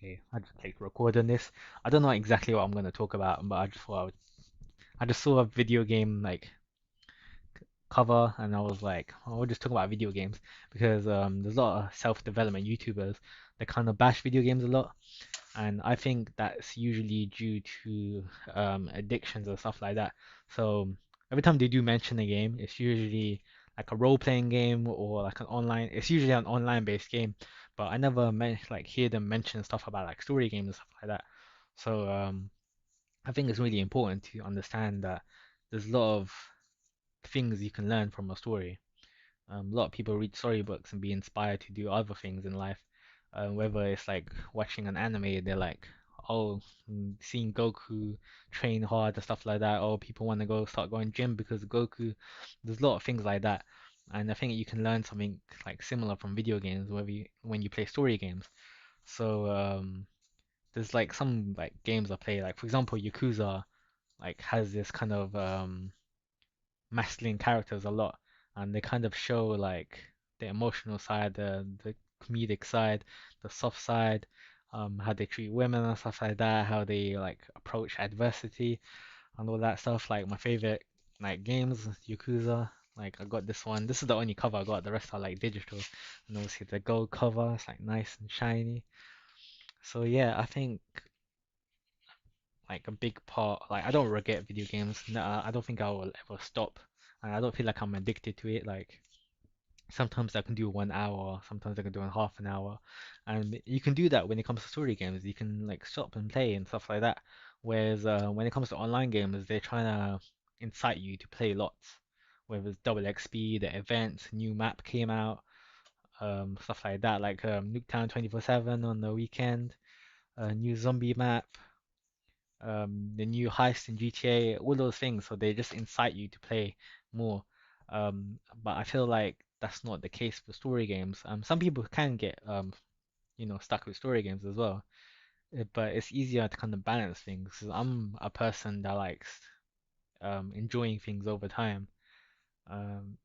Okay, I just clicked record on this. I don't know exactly what I'm gonna talk about, but I just thought I just saw a video game like cover, and I was like, oh, we'll just talk about video games because there's a lot of self-development YouTubers that kind of bash video games a lot, and I think that's usually due to addictions and stuff like that. So every time they do mention a game, it's usually like a role-playing game or like an online. It's usually an online-based game, but I never like hear them mention stuff about like story games and stuff like that. So I think it's really important to understand that there's a lot of things you can learn from a story. A lot of people read storybooks and be inspired to do other things in life. Whether it's like watching an anime, they're like, oh, seeing Goku train hard and stuff like that. Or people want to go start going gym because of Goku. There's a lot of things like that. And I think you can learn something like similar from video games when you play story games. So there's like some like games I play, like for example, Yakuza like has this kind of masculine characters a lot, and they kind of show like the emotional side, the comedic side, the soft side, how they treat women and stuff like that, how they like approach adversity and all that stuff. Like my favorite like games, Yakuza. Like I got this one. This is the only cover I got. The rest are like digital, and obviously the gold cover. It's like nice and shiny. So yeah, I think like a big part. Like I don't regret video games. No, I don't think I will ever stop. And I don't feel like I'm addicted to it. Like sometimes I can do 1 hour, sometimes I can do in half an hour. And you can do that when it comes to story games. You can like stop and play and stuff like that. Whereas when it comes to online games, they're trying to incite you to play lots. Whether it's double XP, the events, new map came out, stuff like that, like Nuketown 24/7 on the weekend, a new zombie map, the new heist in GTA, all those things. So they just incite you to play more. But I feel like that's not the case for story games. Some people can get stuck with story games as well. But it's easier to kind of balance things. 'Cause I'm a person that likes enjoying things over time.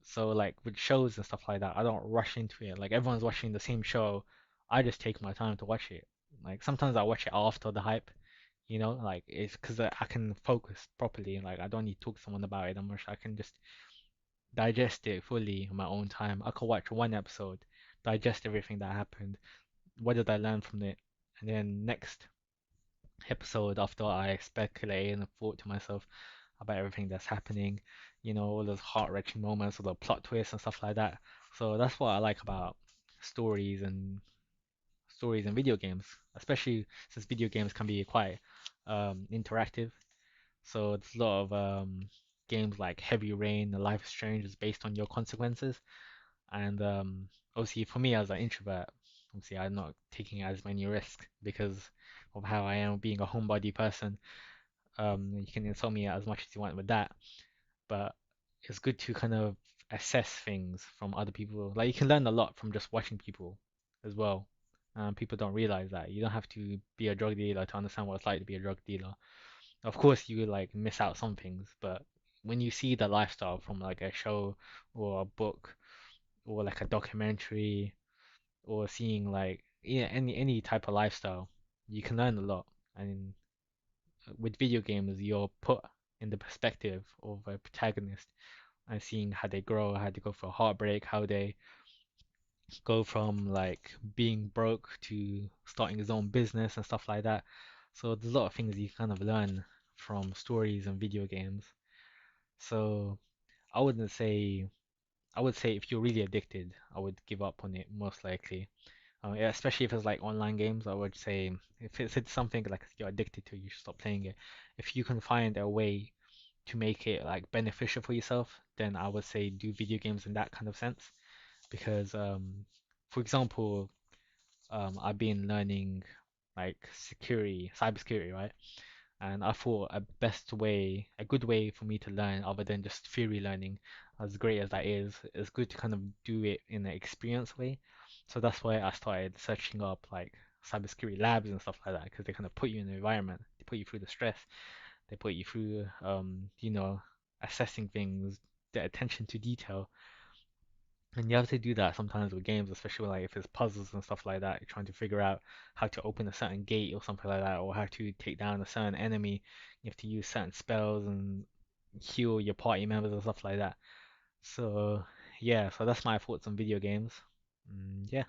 So like with shows and stuff like that, I don't rush into it. Like everyone's watching the same show, I just take my time to watch it. Like sometimes I watch it after the hype, like it's because I can focus properly. Like I don't need to talk to someone about it that much. I can just digest it fully on my own time. I could watch one episode, digest everything that happened. What did I learn from it? And then next episode, after I speculate and thought to myself about everything that's happening, all those heart-wrenching moments, or the plot twists and stuff like that. So that's what I like about stories and stories and video games, especially since video games can be quite interactive. So it's a lot of games like Heavy Rain, The Life is Strange is based on your consequences. And obviously, for me as an introvert, obviously I'm not taking as many risks because of how I am being a homebody person. You can insult me as much as you want with that, but it's good to kind of assess things from other people. Like you can learn a lot from just watching people as well. People don't realize that you don't have to be a drug dealer to understand what it's like to be a drug dealer. Of course, you like miss out some things, but when you see the lifestyle from like a show or a book or like a documentary or seeing like yeah any type of lifestyle, you can learn a lot. And with video games, you're put in the perspective of a protagonist and seeing how they grow, how they go through heartbreak, how they go from like being broke to starting his own business and stuff like that. So there's a lot of things you kind of learn from stories and video games. So I wouldn't say I would say if you're really addicted, I would give up on it most likely. Yeah, especially if it's like online games, I would say if it's something like you're addicted to, you should stop playing it. If you can find a way to make it like beneficial for yourself, then I would say do video games in that kind of sense. Because for example, I've been learning like cybersecurity, right? And I thought a good way for me to learn other than just theory learning, as great as that is good to kind of do it in an experience way. So that's why I started searching up like cybersecurity labs and stuff like that, because they kind of put you in the environment, they put you through the stress, they put you through assessing things, the attention to detail. And you have to do that sometimes with games, especially like if it's puzzles and stuff like that. You're trying to figure out how to open a certain gate or something like that, or how to take down a certain enemy. You have to use certain spells and heal your party members and stuff like that. So yeah, so that's my thoughts on video games. Yeah.